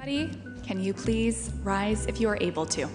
Everybody, can you please rise if you are able to?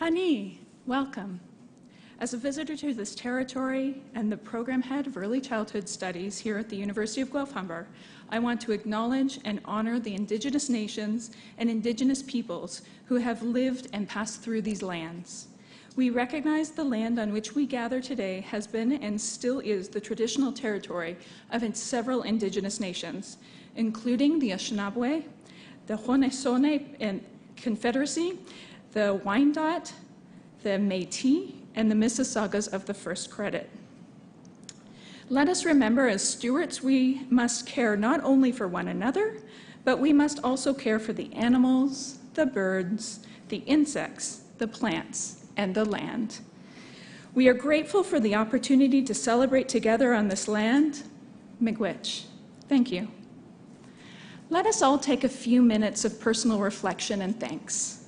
Hani, welcome. As a visitor to this territory and the program head of early childhood studies here at the University of Guelph-Humber, I want to acknowledge and honor the Indigenous nations and Indigenous peoples who have lived and passed through these lands. We recognize the land on which we gather today has been and still is the traditional territory of several Indigenous nations, including the Anishinaabe, the Haudenosaunee Confederacy, the Wyandot, the Métis, and the Mississaugas of the First Credit. Let us remember, as stewards, we must care not only for one another, but we must also care for the animals, the birds, the insects, the plants, and the land. We are grateful for the opportunity to celebrate together on this land. Miigwech. Thank you. Let us all take a few minutes of personal reflection and thanks.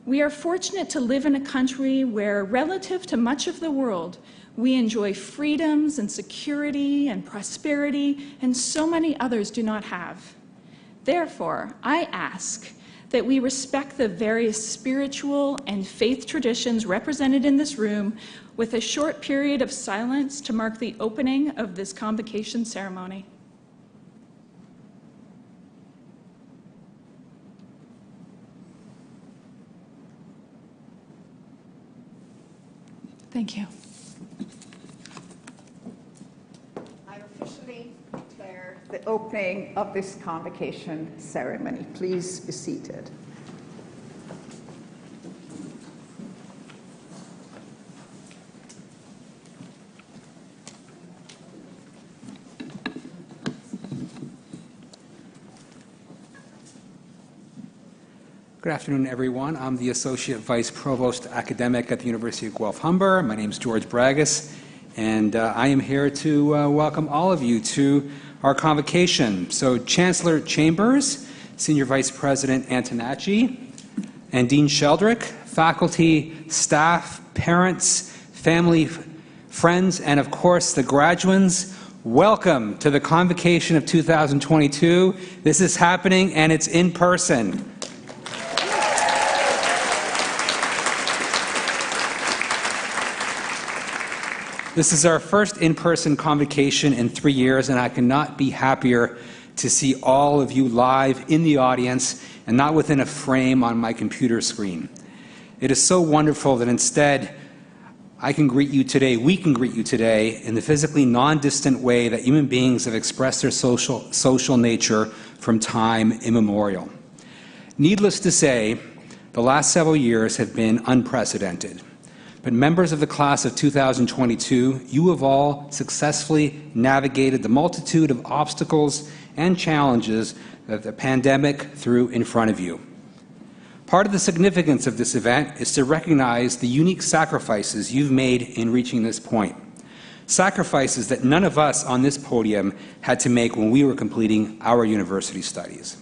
We are fortunate to live in a country where, relative to much of the world, we enjoy freedoms and security and prosperity, and so many others do not have. Therefore, I ask that we respect the various spiritual and faith traditions represented in this room with a short period of silence to mark the opening of this convocation ceremony. Thank you. I officially declare the opening of this convocation ceremony. Please be seated. Good afternoon, everyone. I'm the Associate Vice Provost Academic at the University of Guelph-Humber. My name is George Bragas, and I am here to welcome all of you to our convocation. So Chancellor Chambers, Senior Vice President Antonacci, and Dean Sheldrick, faculty, staff, parents, family, friends, and of course the graduands, welcome to the convocation of 2022. This is happening and it's in person. This is our first in-person convocation in 3 years, and I cannot be happier to see all of you live in the audience and not within a frame on my computer screen. It is so wonderful that instead I can greet you today, we can greet you today in the physically non-distant way that human beings have expressed their social nature from time immemorial. Needless to say, the last several years have been unprecedented. But members of the class of 2022, you have all successfully navigated the multitude of obstacles and challenges that the pandemic threw in front of you. Part of the significance of this event is to recognize the unique sacrifices you've made in reaching this point. Sacrifices that none of us on this podium had to make when we were completing our university studies.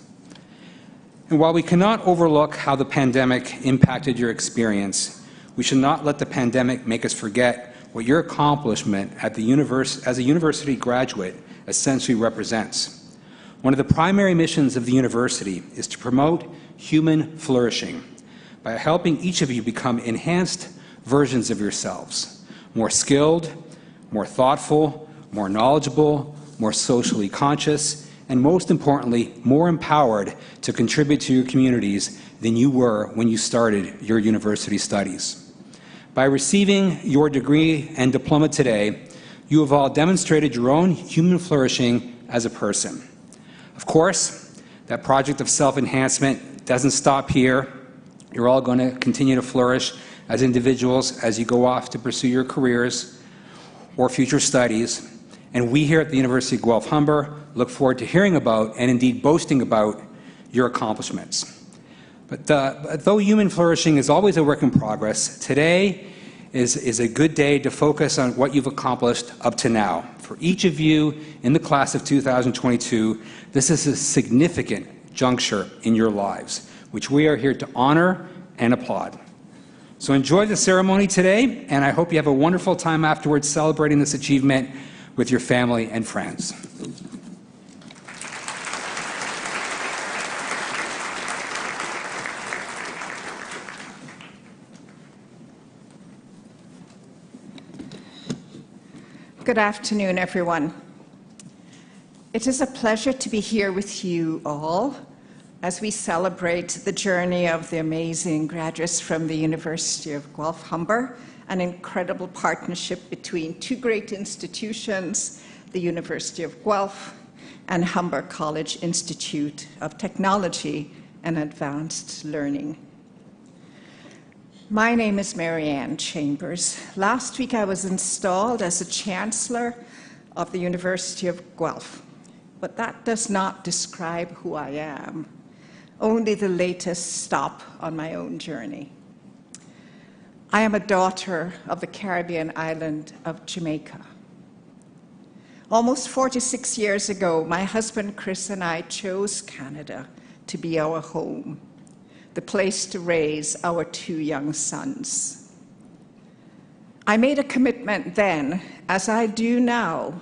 And while we cannot overlook how the pandemic impacted your experience, we should not let the pandemic make us forget what your accomplishment at the as a university graduate essentially represents. One of the primary missions of the university is to promote human flourishing by helping each of you become enhanced versions of yourselves, more skilled, more thoughtful, more knowledgeable, more socially conscious, and most importantly, more empowered to contribute to your communities than you were when you started your university studies. By receiving your degree and diploma today, you have all demonstrated your own human flourishing as a person. Of course, that project of self-enhancement doesn't stop here. You're all going to continue to flourish as individuals as you go off to pursue your careers or future studies. And we here at the University of Guelph-Humber look forward to hearing about and indeed boasting about your accomplishments. But though human flourishing is always a work in progress, today is a good day to focus on what you've accomplished up to now. For each of you in the class of 2022, this is a significant juncture in your lives, which we are here to honor and applaud. So enjoy the ceremony today, and I hope you have a wonderful time afterwards celebrating this achievement with your family and friends. Good afternoon, everyone. It is a pleasure to be here with you all as we celebrate the journey of the amazing graduates from the University of Guelph-Humber, an incredible partnership between two great institutions, the University of Guelph and Humber College Institute of Technology and Advanced Learning. My name is Marianne Chambers. Last week I was installed as a Chancellor of the University of Guelph, but that does not describe who I am, only the latest stop on my own journey. I am a daughter of the Caribbean island of Jamaica. Almost 46 years ago, my husband Chris and I chose Canada to be our home, the place to raise our two young sons. I made a commitment then, as I do now,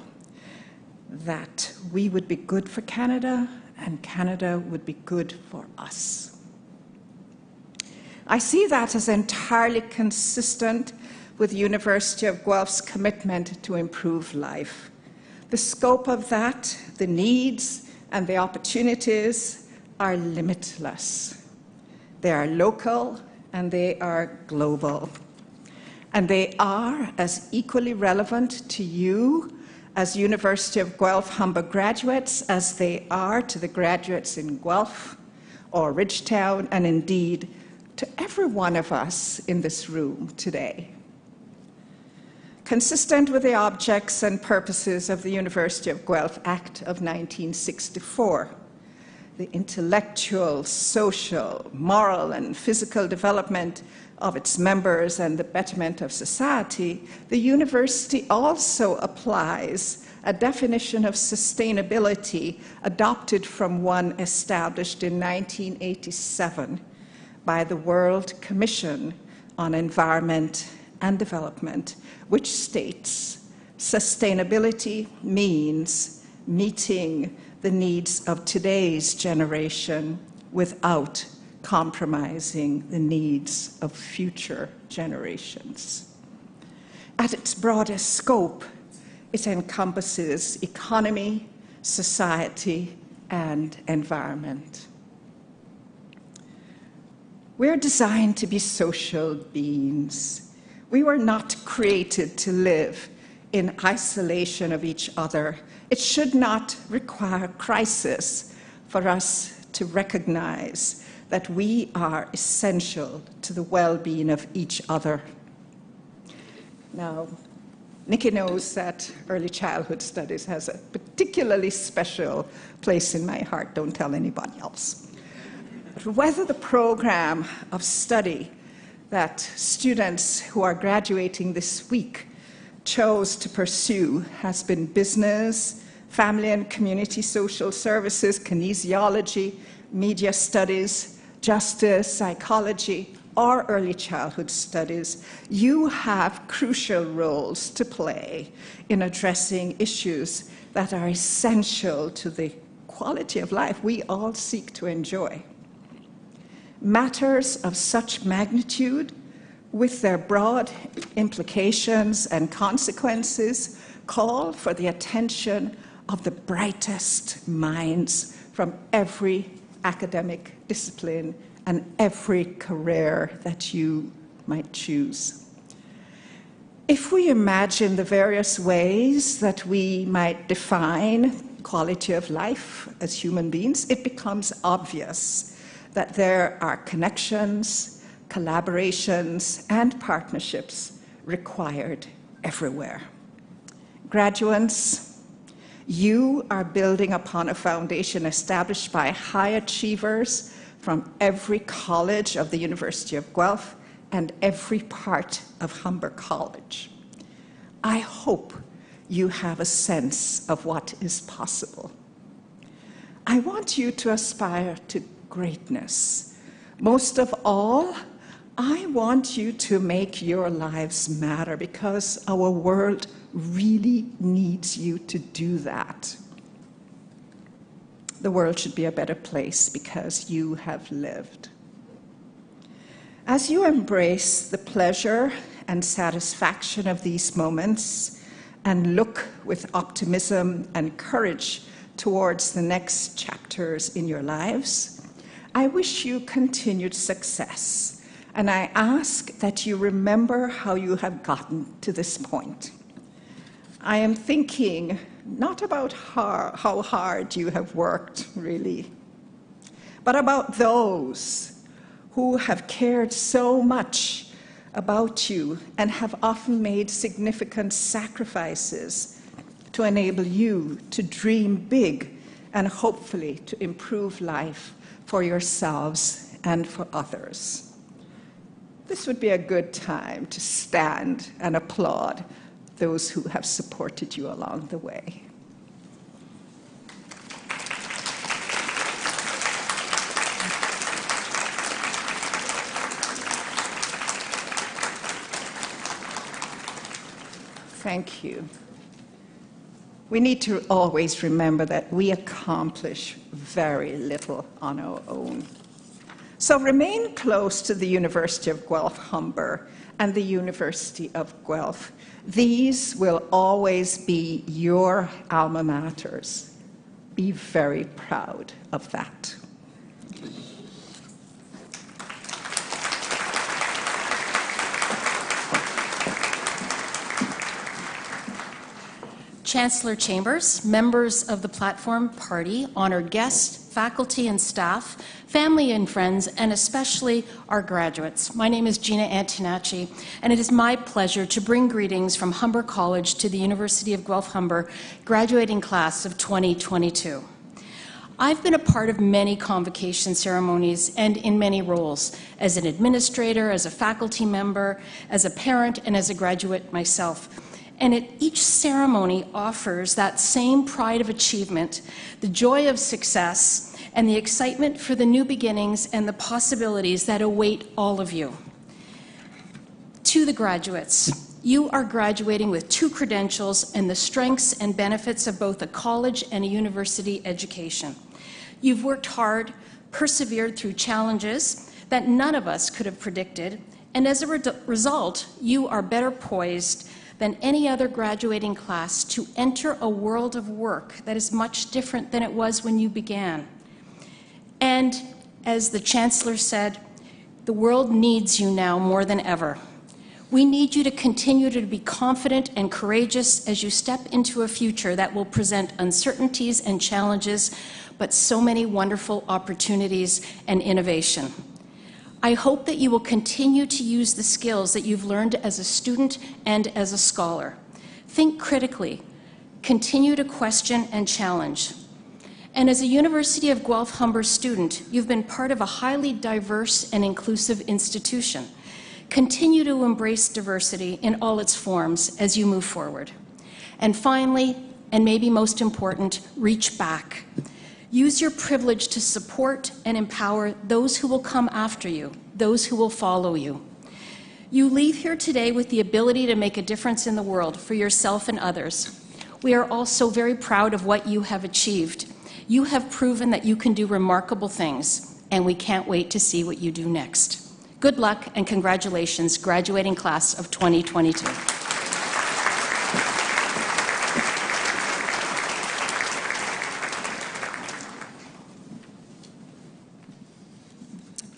that we would be good for Canada and Canada would be good for us. I see that as entirely consistent with the University of Guelph's commitment to improve life. The scope of that, the needs and the opportunities are limitless. They are local and they are global. And they are as equally relevant to you as University of Guelph-Humber graduates as they are to the graduates in Guelph or Ridgetown, and indeed to every one of us in this room today. Consistent with the objects and purposes of the University of Guelph Act of 1964, the intellectual, social, moral, and physical development of its members and the betterment of society, the university also applies a definition of sustainability adopted from one established in 1987 by the World Commission on Environment and Development, which states, sustainability means meeting the needs of today's generation without compromising the needs of future generations. At its broadest scope, it encompasses economy, society, and environment. We're designed to be social beings. We were not created to live in isolation of each other. It should not require crisis for us to recognize that we are essential to the well-being of each other. Now, Nikki knows that early childhood studies has a particularly special place in my heart. Don't tell anybody else. But whether the program of study that students who are graduating this week chose to pursue has been business, family and community social services, kinesiology, media studies, justice, psychology, or early childhood studies, you have crucial roles to play in addressing issues that are essential to the quality of life we all seek to enjoy. Matters of such magnitude, with their broad implications and consequences, call for the attention of the brightest minds from every academic discipline and every career that you might choose. If we imagine the various ways that we might define quality of life as human beings, it becomes obvious that there are connections, collaborations, and partnerships required everywhere. Graduates, you are building upon a foundation established by high achievers from every college of the University of Guelph and every part of Humber College. I hope you have a sense of what is possible. I want you to aspire to greatness. Most of all, I want you to make your lives matter because our world really needs you to do that. The world should be a better place because you have lived. As you embrace the pleasure and satisfaction of these moments and look with optimism and courage towards the next chapters in your lives, I wish you continued success, and I ask that you remember how you have gotten to this point. I am thinking not about how hard you have worked, really, but about those who have cared so much about you and have often made significant sacrifices to enable you to dream big and hopefully to improve life for yourselves and for others. This would be a good time to stand and applaud those who have supported you along the way. Thank you. We need to always remember that we accomplish very little on our own. So remain close to the University of Guelph-Humber and the University of Guelph. These will always be your alma maters. Be very proud of that. Chancellor Chambers, members of the Platform Party, honored guests, faculty and staff, family and friends, and especially our graduates. My name is Gina Antonacci, and it is my pleasure to bring greetings from Humber College to the University of Guelph-Humber graduating class of 2022. I've been a part of many convocation ceremonies and in many roles, as an administrator, as a faculty member, as a parent, and as a graduate myself. And each ceremony offers that same pride of achievement, the joy of success, and the excitement for the new beginnings and the possibilities that await all of you. To the graduates, you are graduating with 2 credentials and the strengths and benefits of both a college and a university education. You've worked hard, persevered through challenges that none of us could have predicted, and as a result, you are better poised than any other graduating class to enter a world of work that is much different than it was when you began. And as the Chancellor said, the world needs you now more than ever. We need you to continue to be confident and courageous as you step into a future that will present uncertainties and challenges, but so many wonderful opportunities and innovation. I hope that you will continue to use the skills that you've learned as a student and as a scholar. Think critically, continue to question and challenge. And as a University of Guelph-Humber student, you've been part of a highly diverse and inclusive institution. Continue to embrace diversity in all its forms as you move forward. And finally, and maybe most important, reach back. Use your privilege to support and empower those who will come after you, those who will follow you. You leave here today with the ability to make a difference in the world for yourself and others. We are all so very proud of what you have achieved. You have proven that you can do remarkable things, and we can't wait to see what you do next. Good luck and congratulations, graduating class of 2022.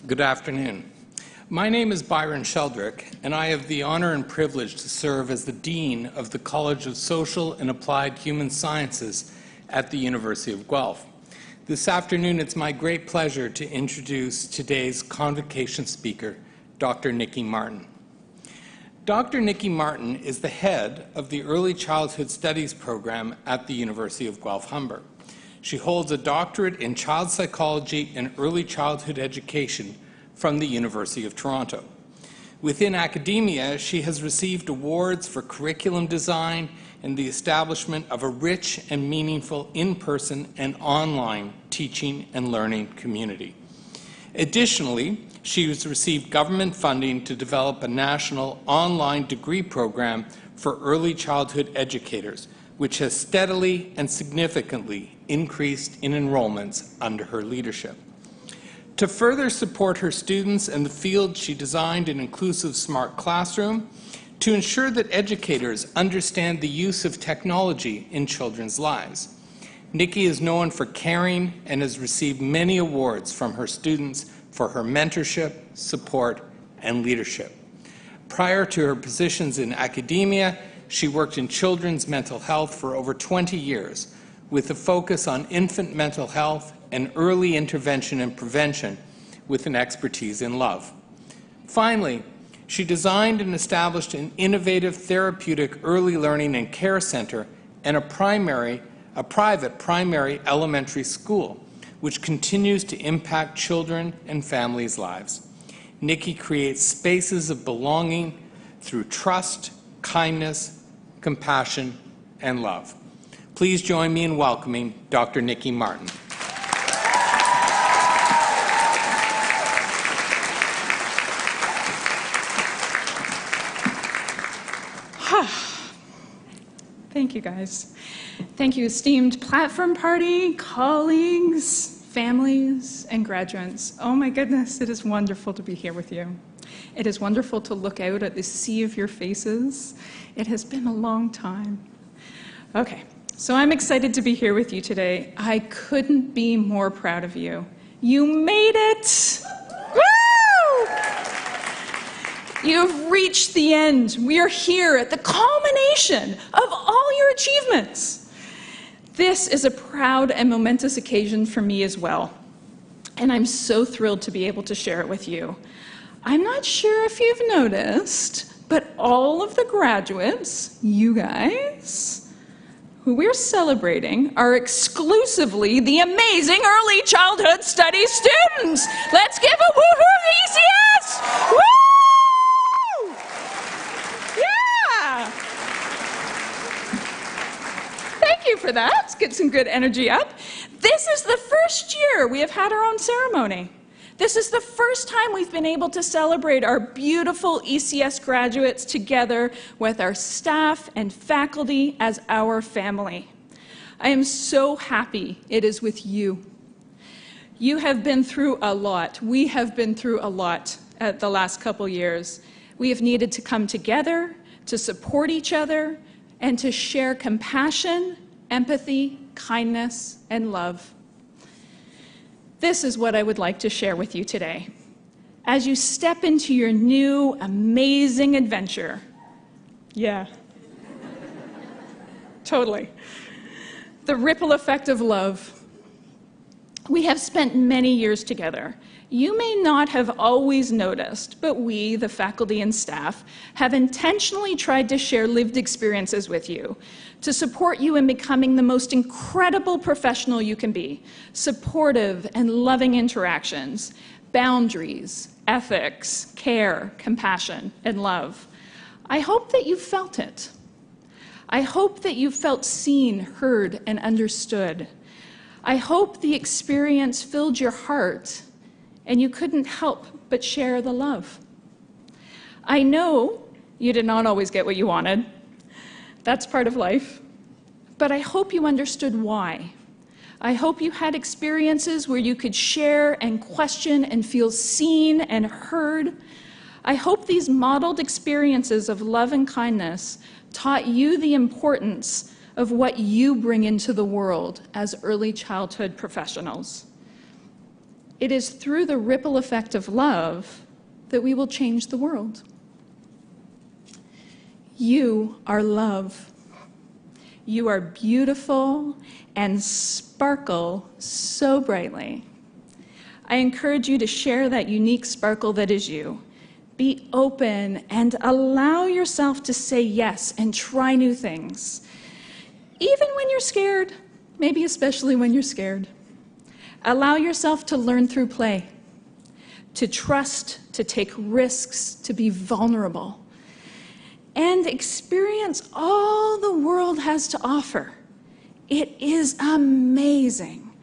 Good afternoon. My name is Byron Sheldrick, and I have the honor and privilege to serve as the Dean of the College of Social and Applied Human Sciences at the University of Guelph. This afternoon, it's my great pleasure to introduce today's convocation speaker, Dr. Nikki Martin. Dr. Nikki Martin is the head of the Early Childhood Studies program at the University of Guelph-Humber. She holds a doctorate in child psychology and early childhood education from the University of Toronto. Within academia, she has received awards for curriculum design and the establishment of a rich and meaningful in-person and online teaching and learning community. Additionally, she has received government funding to develop a national online degree program for early childhood educators, which has steadily and significantly increased in enrollments under her leadership. To further support her students and the field, she designed an inclusive smart classroom to ensure that educators understand the use of technology in children's lives. Nikki is known for caring and has received many awards from her students for her mentorship, support, and leadership. Prior to her positions in academia, she worked in children's mental health for over 20 years, with a focus on infant mental health and early intervention and prevention, with an expertise in love. Finally, she designed and established an innovative therapeutic early learning and care center and a private primary elementary school, which continues to impact children and families' lives. Nikki creates spaces of belonging through trust, kindness, compassion, and love. Please join me in welcoming Dr. Nikki Martin. Thank you, guys. Thank you, esteemed platform party, colleagues, families, and graduates. Oh my goodness, it is wonderful to be here with you. It is wonderful to look out at the sea of your faces. It has been a long time. Okay, so I'm excited to be here with you today. I couldn't be more proud of you. You made it! Woo! You've reached the end. We are here at the culmination of all your achievements. This is a proud and momentous occasion for me as well, and I'm so thrilled to be able to share it with you. I'm not sure if you've noticed, but all of the graduates, you guys, who we're celebrating are exclusively the amazing early childhood studies students. Let's give a woohoo to ECS! Woo! Yeah! Thank you for that. Let's get some good energy up. This is the first year we have had our own ceremony. This is the first time we've been able to celebrate our beautiful ECS graduates together with our staff and faculty as our family. I am so happy it is with you. You have been through a lot. We have been through a lot at the last couple years. We have needed to come together, to support each other, and to share compassion, empathy, kindness, and love. This is what I would like to share with you today. As you step into your new, amazing adventure, yeah, totally, the ripple effect of love. We have spent many years together. You may not have always noticed, but we, the faculty and staff, have intentionally tried to share lived experiences with you to support you in becoming the most incredible professional you can be, supportive and loving interactions, boundaries, ethics, care, compassion, and love. I hope that you felt it. I hope that you felt seen, heard, and understood. I hope the experience filled your heart and you couldn't help but share the love. I know you did not always get what you wanted. That's part of life. But I hope you understood why. I hope you had experiences where you could share and question and feel seen and heard. I hope these modeled experiences of love and kindness taught you the importance of what you bring into the world as early childhood professionals. It is through the ripple effect of love that we will change the world. You are love. You are beautiful and sparkle so brightly. I encourage you to share that unique sparkle that is you. Be open and allow yourself to say yes and try new things. Even when you're scared, maybe especially when you're scared. Allow yourself to learn through play, to trust, to take risks, to be vulnerable, and experience all the world has to offer. It is amazing,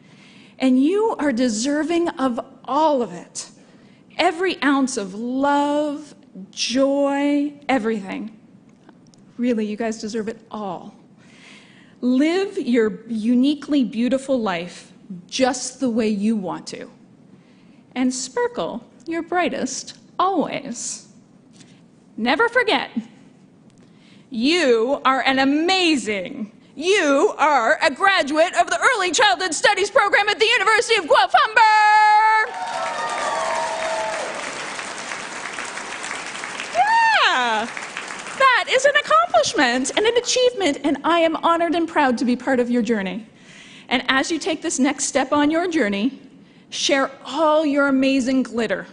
and you are deserving of all of it. Every ounce of love, joy, everything. Really, you guys deserve it all. Live your uniquely beautiful life just the way you want to. And sparkle your brightest always. Never forget, You are an amazing. You are a graduate of the Early Childhood Studies program at the University of Guelph-Humber. Yeah, that is an accomplishment and an achievement, and I am honored and proud to be part of your journey. And as you take this next step on your journey, share all your amazing glitter.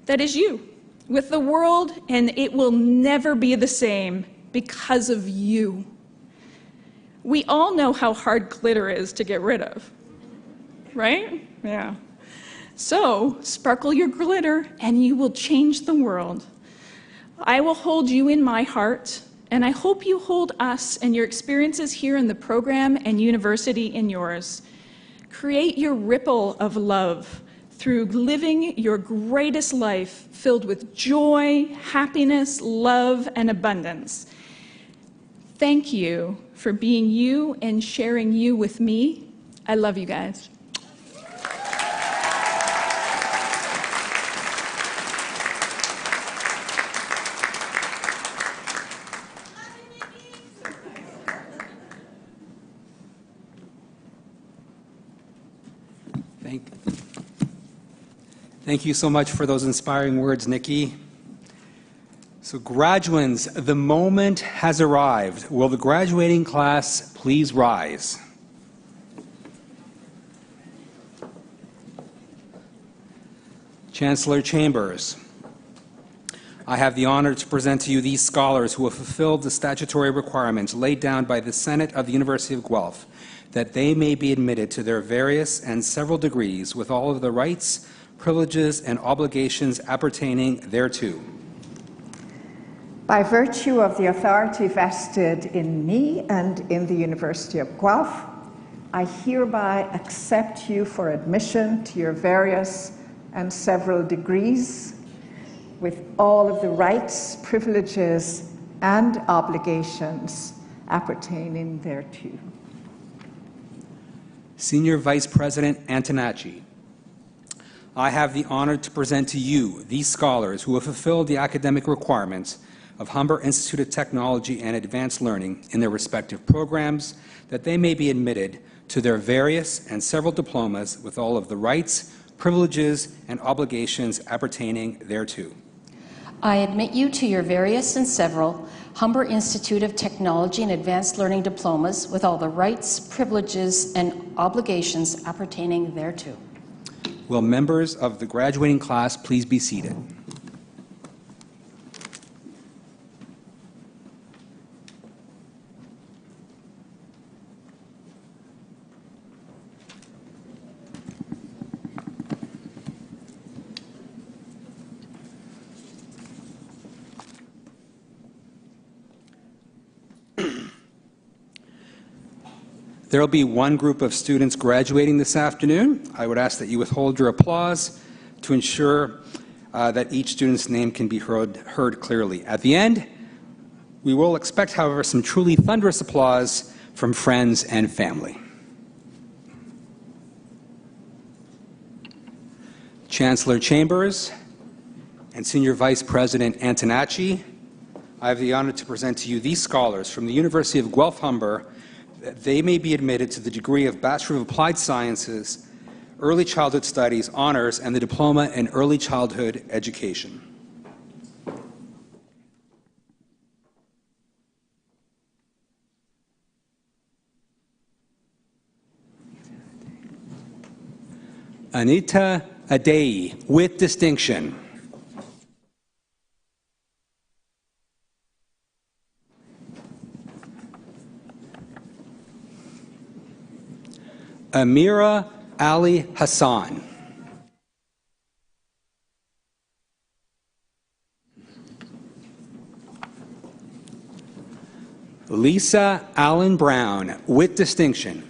That is you, with the world, and it will never be the same because of you. We all know how hard glitter is to get rid of, right? Yeah. So, sparkle your glitter and you will change the world. I will hold you in my heart, and I hope you hold us and your experiences here in the program and university in yours. Create your ripple of love through living your greatest life filled with joy, happiness, love, and abundance. Thank you for being you and sharing you with me. I love you guys. Thank you so much for those inspiring words, Nikki. So graduands, the moment has arrived. Will the graduating class please rise? Chancellor Chambers, I have the honor to present to you these scholars who have fulfilled the statutory requirements laid down by the Senate of the University of Guelph, that they may be admitted to their various and several degrees with all of the rights, privileges, and obligations appertaining thereto. By virtue of the authority vested in me and in the University of Guelph, I hereby accept you for admission to your various and several degrees with all of the rights, privileges, and obligations appertaining thereto. Senior Vice President Antonacci, I have the honor to present to you these scholars who have fulfilled the academic requirements of Humber Institute of Technology and Advanced Learning in their respective programs, that they may be admitted to their various and several diplomas with all of the rights, privileges, and obligations appertaining thereto. I admit you to your various and several Humber Institute of Technology and Advanced Learning diplomas with all the rights, privileges, and obligations appertaining thereto. Will members of the graduating class please be seated? There will be one group of students graduating this afternoon. I would ask that you withhold your applause to ensure that each student's name can be heard clearly. At the end, we will expect, however, some truly thunderous applause from friends and family. Chancellor Chambers and Senior Vice President Antonacci, I have the honor to present to you these scholars from the University of Guelph-Humber, that they may be admitted to the degree of Bachelor of Applied Sciences, Early Childhood Studies, Honors, and the Diploma in Early Childhood Education. Anita Adei, with distinction. Amira Ali Hassan. Lisa Allen Brown, with distinction.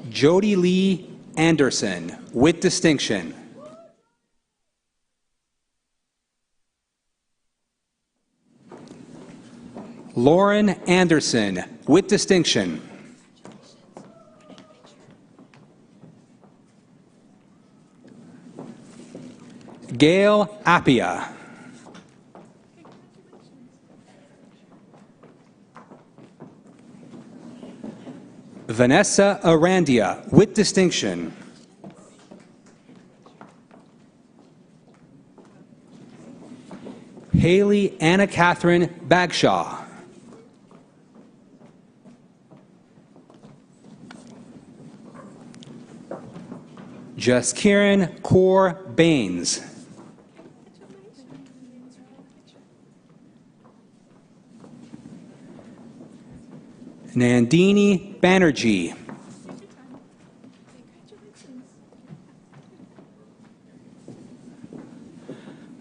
Jody Lee Anderson, with distinction. Lauren Anderson, with distinction. Gail Appia. Vanessa Arandia, with distinction. Haley Anna Catherine Bagshaw. Jaskiran Kaur Baines. Nandini Banerjee.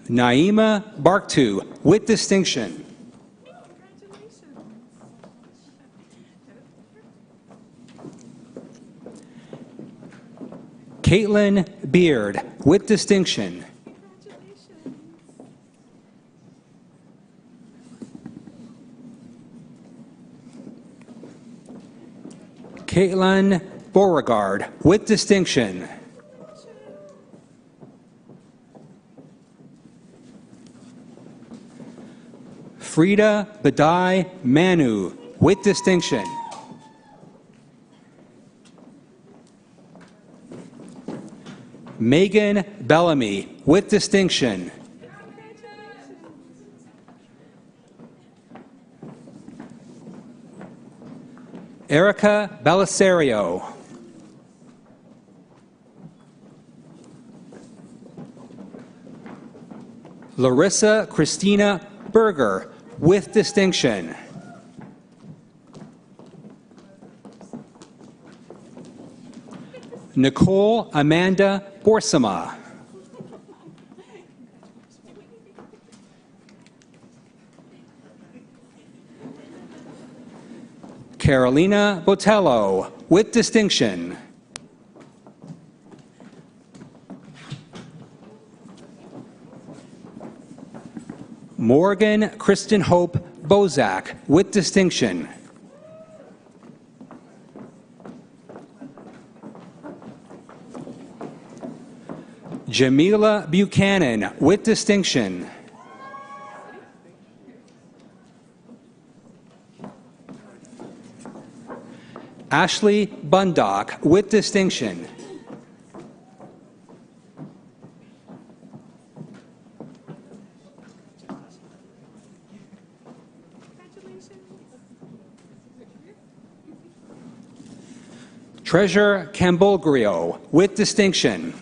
Naima Barktu, with distinction. Caitlin Beard, with distinction. Caitlin Beauregard, with distinction. Frida Badai Manu, with distinction. Megan Bellamy, with distinction. Erica Belisario. Larissa Christina Berger, with distinction. Nicole Amanda Borsama. Carolina Botello, with distinction. Morgan Kristen Hope Bozak, with distinction. Jamila Buchanan, with distinction. Ashley Bundock, with distinction. Treasure Cambolgrio, with distinction.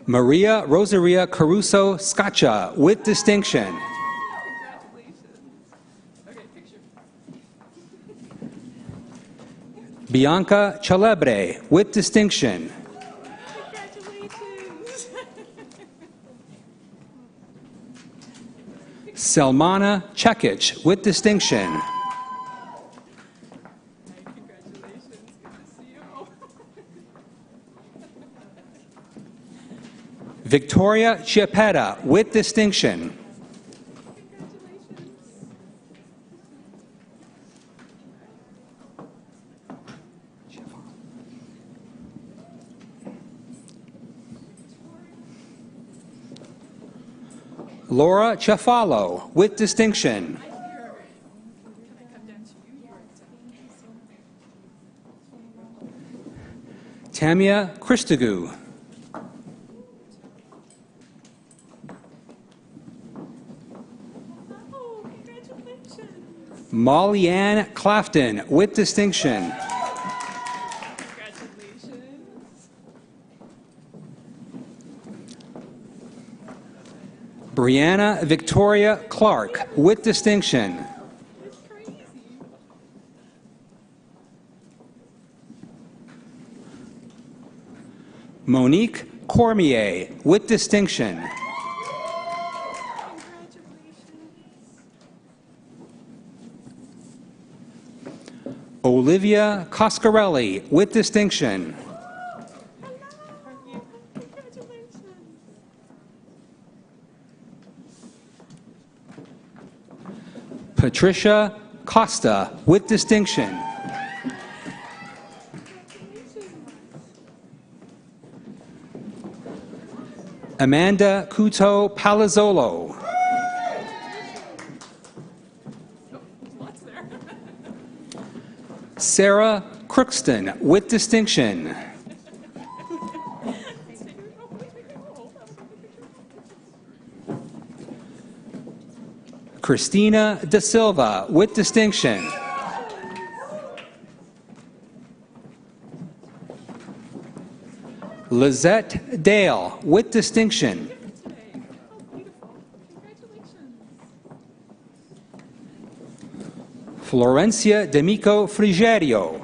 Maria Rosaria Caruso Scaccia, with distinction. Bianca Celebre, with distinction. Selmana Chekic, with distinction. Victoria Chiapetta, with distinction. Laura Chafalo, with distinction. Tamia Christogu. Molly Ann Clafton, with distinction. Brianna Victoria Clark, with distinction. Monique Cormier, with distinction. Olivia Coscarelli, with distinction. Patricia Costa, with distinction. Amanda Couto Palazzolo. Sarah Crookston, with distinction. Christina Da Silva, with distinction. Lizette Dale, with distinction. Florencia D'Amico Frigerio.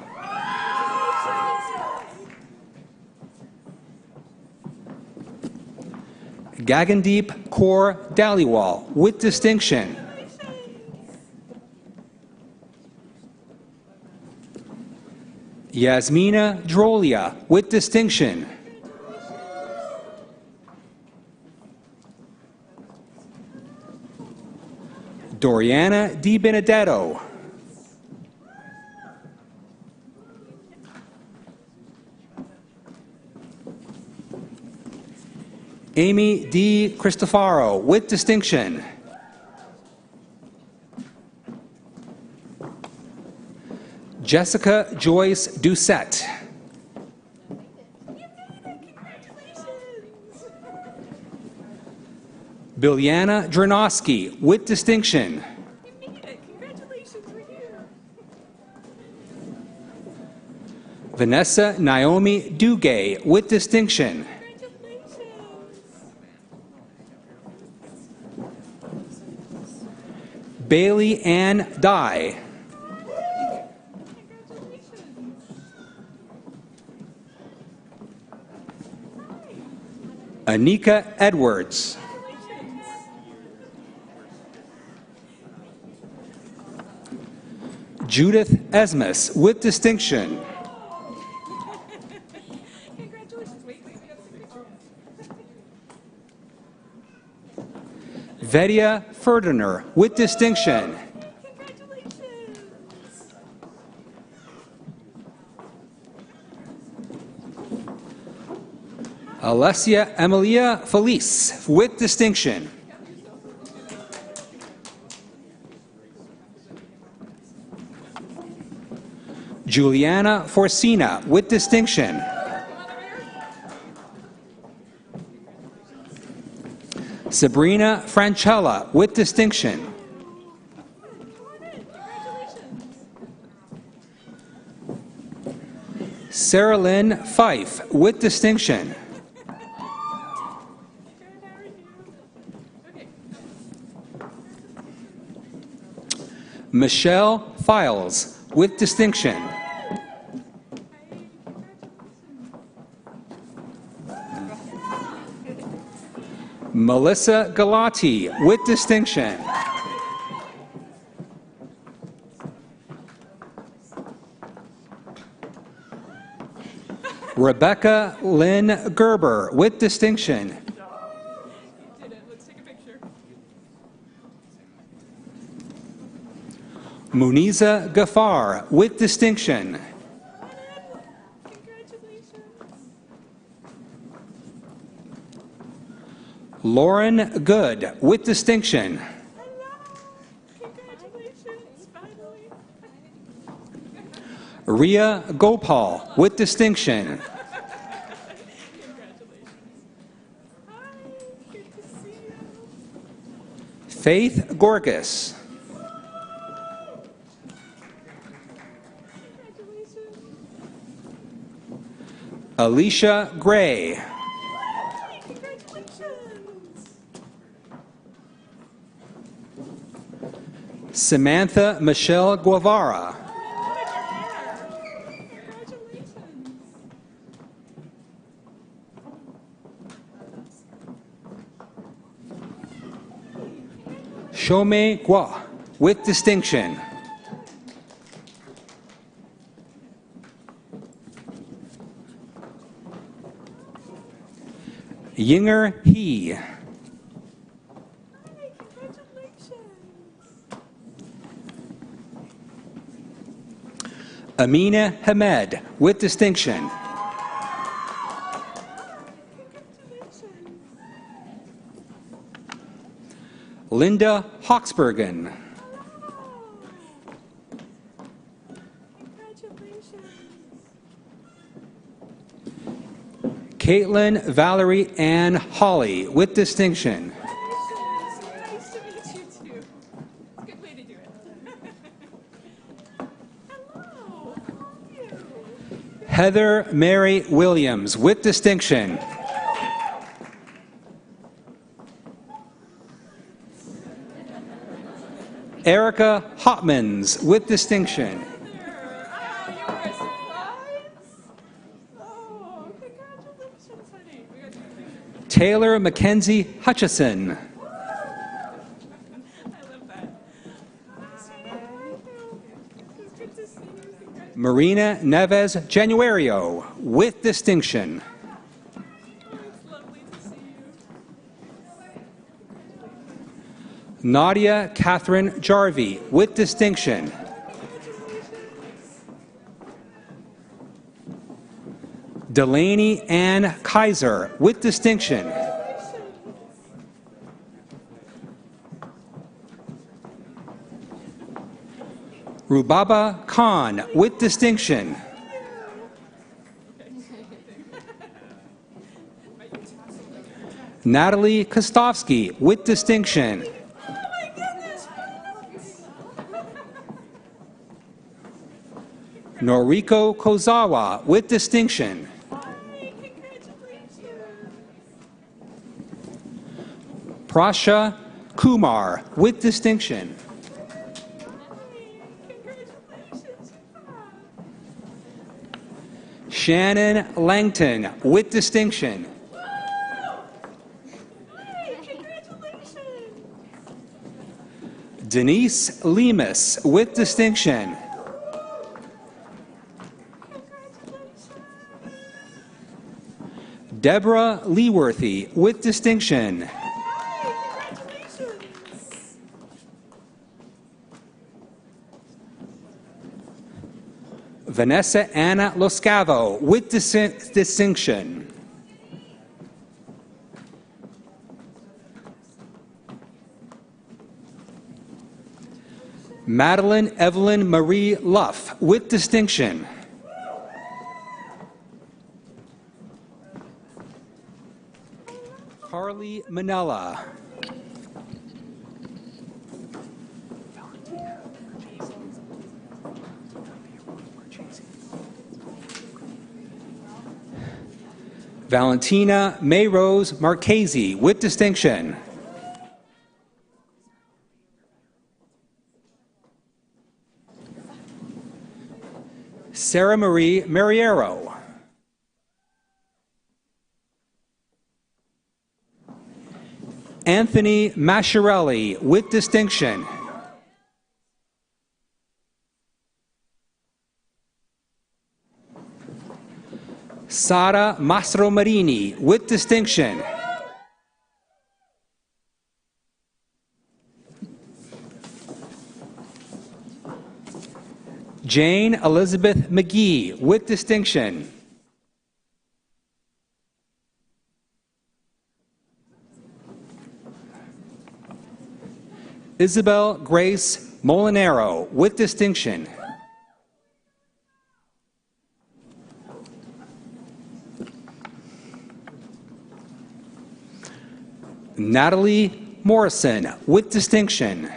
Gagandeep Kaur Dhaliwal, with distinction. Yasmina Drolia, with distinction. Doriana Di Benedetto. Amy D. Cristofaro, with distinction. Jessica Joyce Doucette. Biljana Dranoski, with distinction. Vanessa Naomi Dugay, with distinction. Bailey Ann Dye. Anika Edwards. Judith Esmus, with distinction. Vedia Ferdiner, with distinction. Alessia Emilia Felice, with distinction. Juliana Forcina, with distinction. Sabrina Francella, with distinction. Sarah Lynn Fife, with distinction. Michelle Files, with distinction. Melissa Galati, with distinction. Rebecca Lynn Gerber, with distinction. Muniza Ghaffar, with distinction. Lauren Good, with distinction. Ria Gopal, with distinction. Faith Gorgas. Alicia Gray. Samantha Michelle Guevara. Shome Gua, with distinction. Yinger He. Amina Hamed, with distinction. Linda Hoxbergen. Caitlin Valerie Ann Hawley, with distinction. Nice to meet you too. It's a good way to do it. Hello, how are you? Heather Mary Williams, with distinction. Erica Hopmans, with distinction. You were a surprise? Oh, congratulations, honey. We got to take a picture. Taylor Mackenzie Hutchison. I love that. It's good to see you. Congratulations. Marina Neves Januario, with distinction. It's lovely to see you. Nadia Catherine Jarvie, with distinction. Delaney Ann Kaiser, with distinction. Rubaba Khan, with distinction. Natalie Kostovsky, with distinction. Noriko Kozawa, with distinction. Prasha Kumar, with distinction. Shannon Langton, with distinction. Denise Lemus, with distinction. Deborah Leeworthy, with distinction. Vanessa Anna Loscavo, with distinction. Madeline Evelyn Marie Luff, with distinction. Carly Manella. Valentina Mayrose Marchese, with distinction. Sarah Marie Mariero. Anthony Masciarelli, with distinction. Sara Mastromarini, with distinction. Jane Elizabeth McGee, with distinction. Isabel Grace Molinaro, with distinction. Natalie Morrison, with distinction.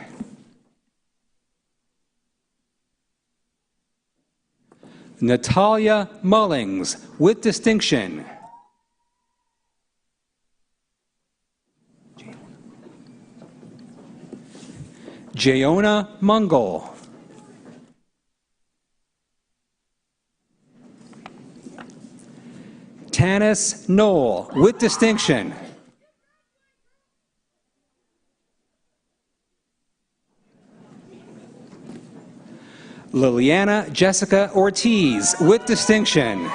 Natalia Mullings, with distinction. Jayona Mungall. Tanis Knoll, with distinction. Liliana Jessica Ortiz, with distinction.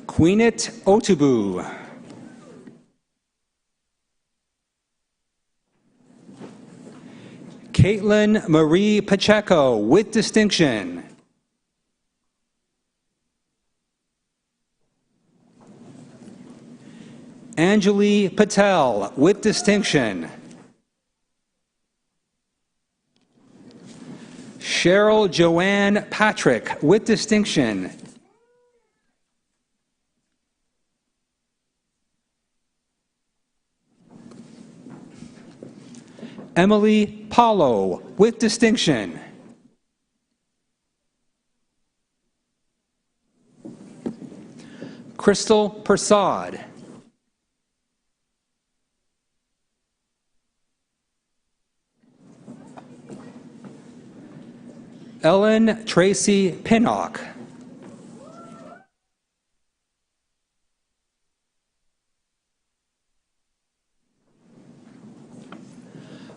Queenet Otubu. Caitlin Marie Pacheco, with distinction. Anjali Patel, with distinction. Cheryl Joanne Patrick, with distinction. Emily Paulo, with distinction. Crystal Persad. Ellen Tracy Pinnock.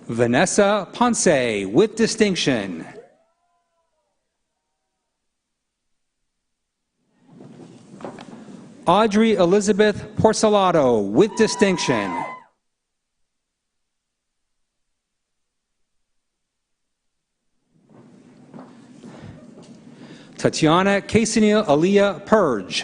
Vanessa Ponce, with distinction. Audrey Elizabeth Porcelato, with distinction. Tatiana Casinil Aliyah Purge.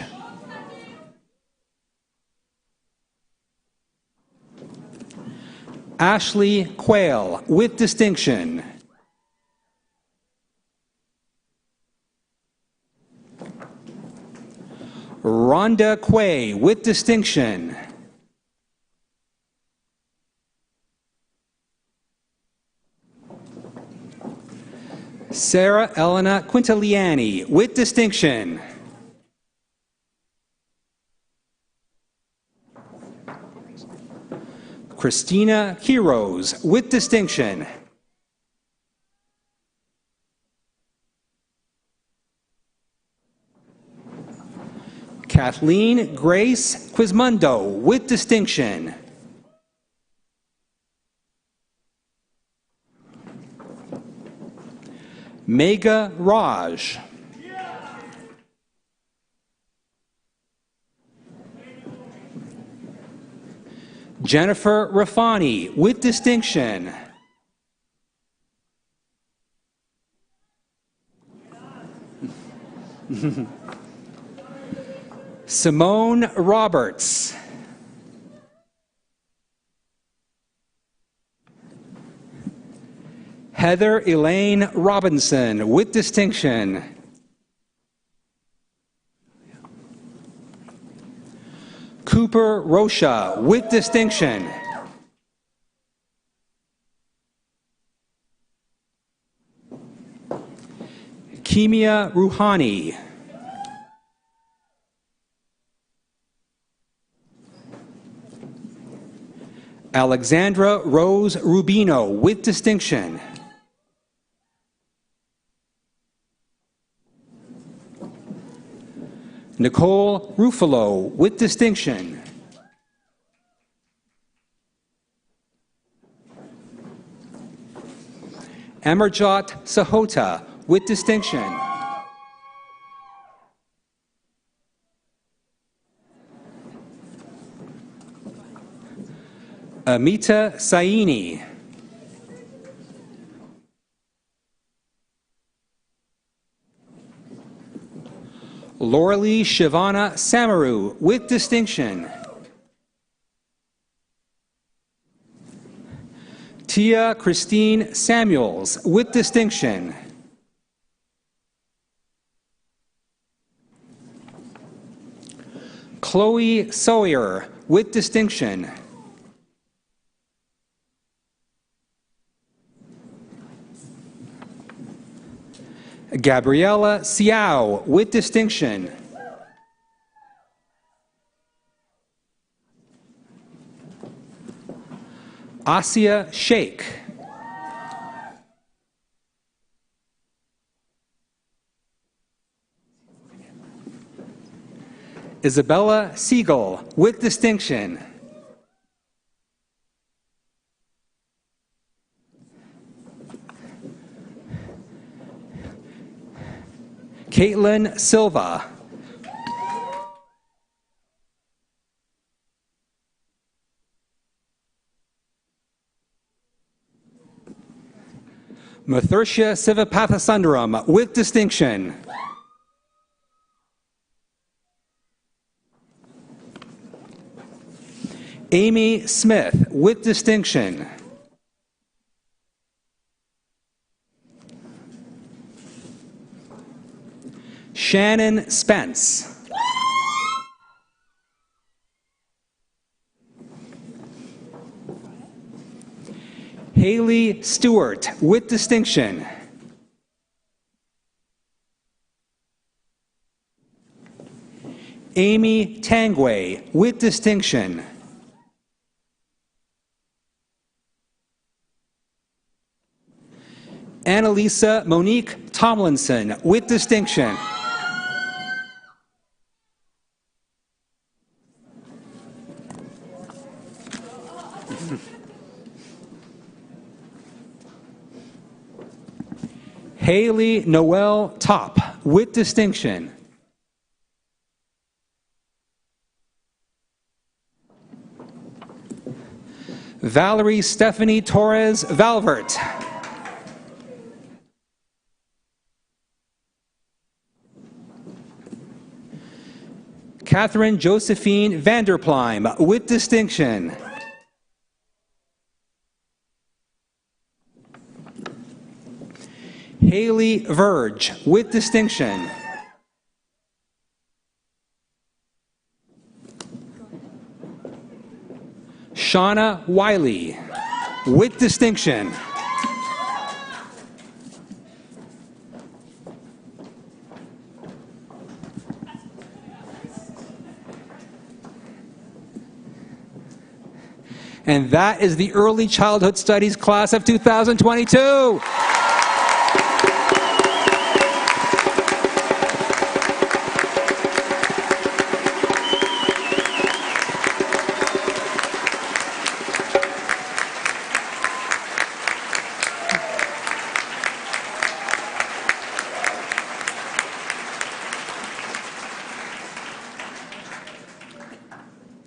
Ashley Quayle, with distinction. Rhonda Quay, with distinction. Sarah Elena Quintiliani, with distinction. Christina Quiroz, with distinction. Kathleen Grace Quismundo, with distinction. Megha Raj. Jennifer Rafani, with distinction. Simone Roberts. Heather Elaine Robinson, with distinction. Cooper Rocha, with distinction. Kimia Ruhani. Alexandra Rose Rubino, with distinction. Nicole Ruffalo, with distinction. Amarjot Sahota, with distinction. Amita Saini. Laurelie Shivana Samaru, with distinction. Tia Christine Samuels, with distinction. Chloe Sawyer, with distinction. Gabriella Siao, with distinction. Asia Sheikh. Isabella Siegel, with distinction. Caitlin Silva. Mathursia Sivapathasundaram, with distinction. Amy Smith, with distinction. Shannon Spence. Haley Stewart, with distinction. Amy Tangway, with distinction. Annalisa Monique Tomlinson, with distinction. Haley Noel Top, with distinction. Valerie Stephanie Torres Valvert. Catherine Josephine Vanderpleim, with distinction. Haley Verge, with distinction. Shauna Wiley, with distinction. And that is the Early Childhood Studies class of 2022.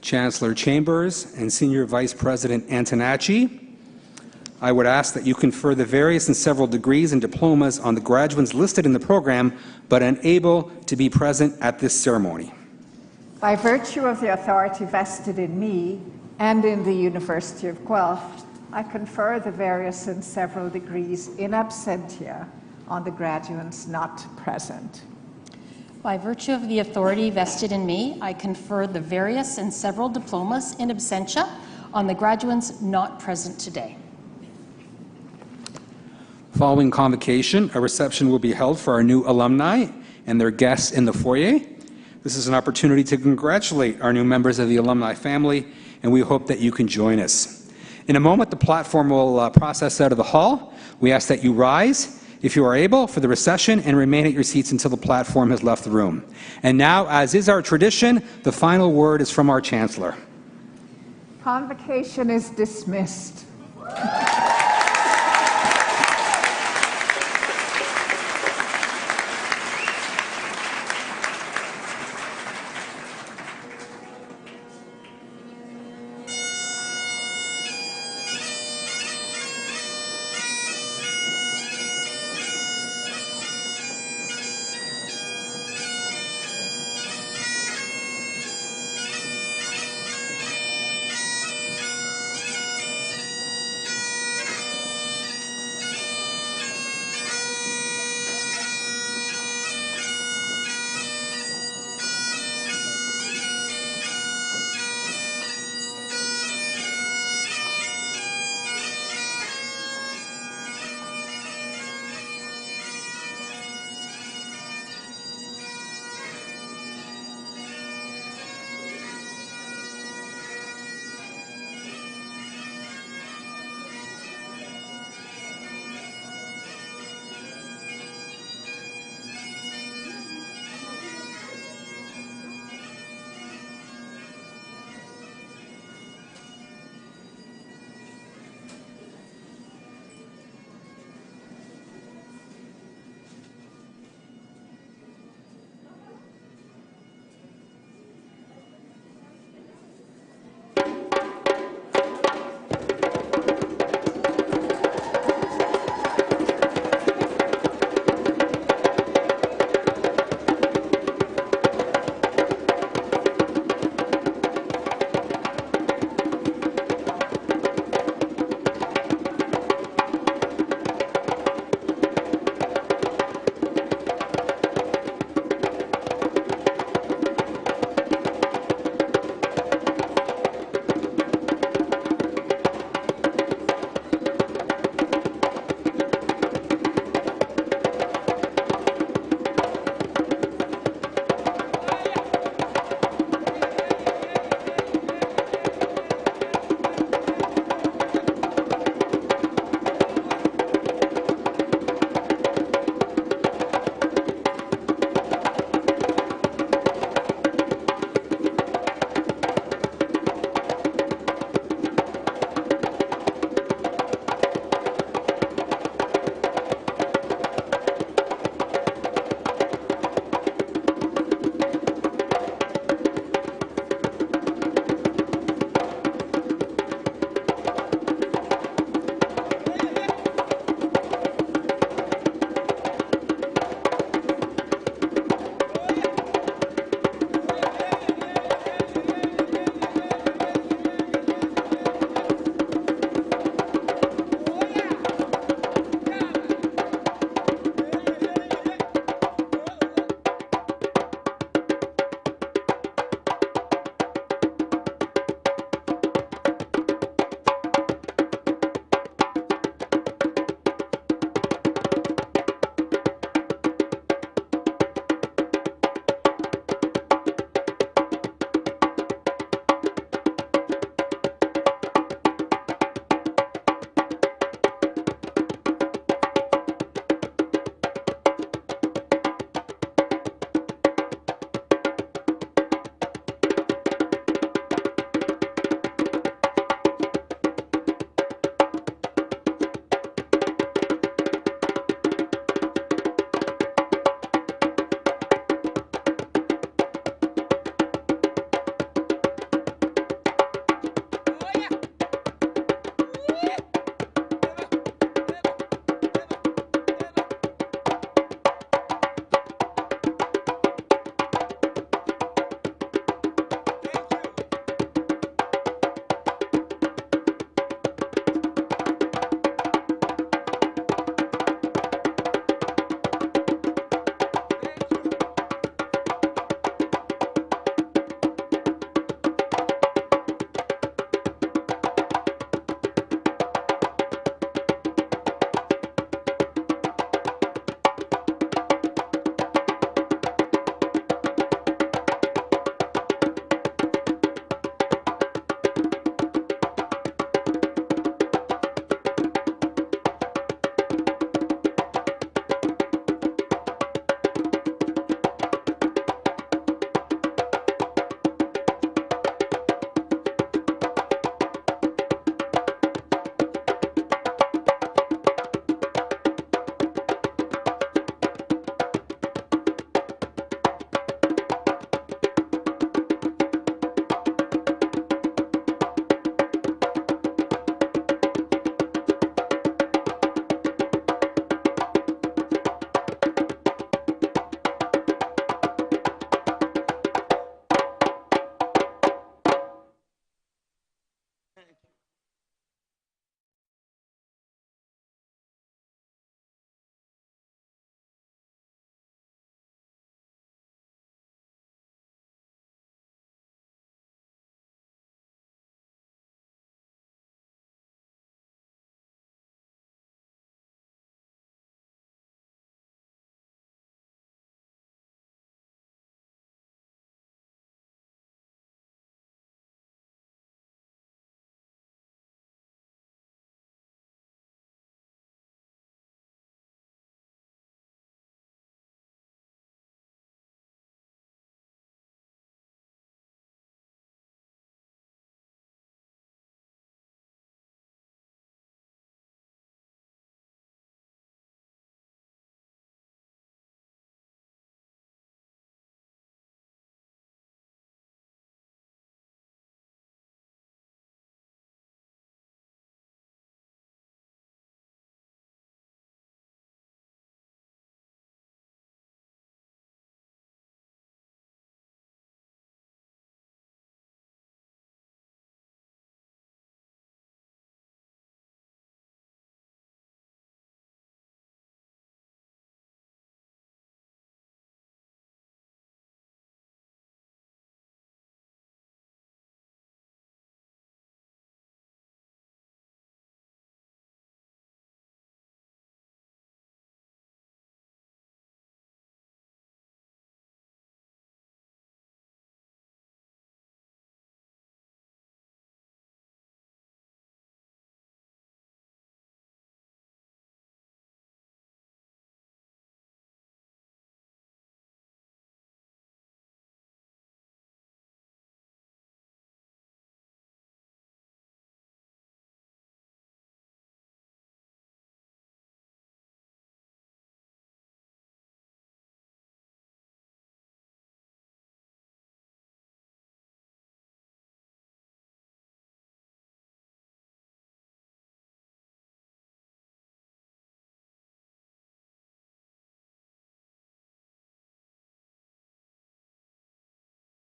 Chancellor Chambers and Senior Vice President Antonacci, I would ask that you confer the various and several degrees and diplomas on the graduates listed in the program but unable to be present at this ceremony. By virtue of the authority vested in me and in the University of Guelph, I confer the various and several degrees in absentia on the graduates not present. By virtue of the authority vested in me, I confer the various and several diplomas in absentia on the graduates not present today. Following convocation, a reception will be held for our new alumni and their guests in the foyer. This is an opportunity to congratulate our new members of the alumni family, and we hope that you can join us. In a moment, the platform will process out of the hall. We ask that you rise, if you are able, for the recession and remain at your seats until the platform has left the room. And now, as is our tradition, the final word is from our Chancellor. Convocation is dismissed.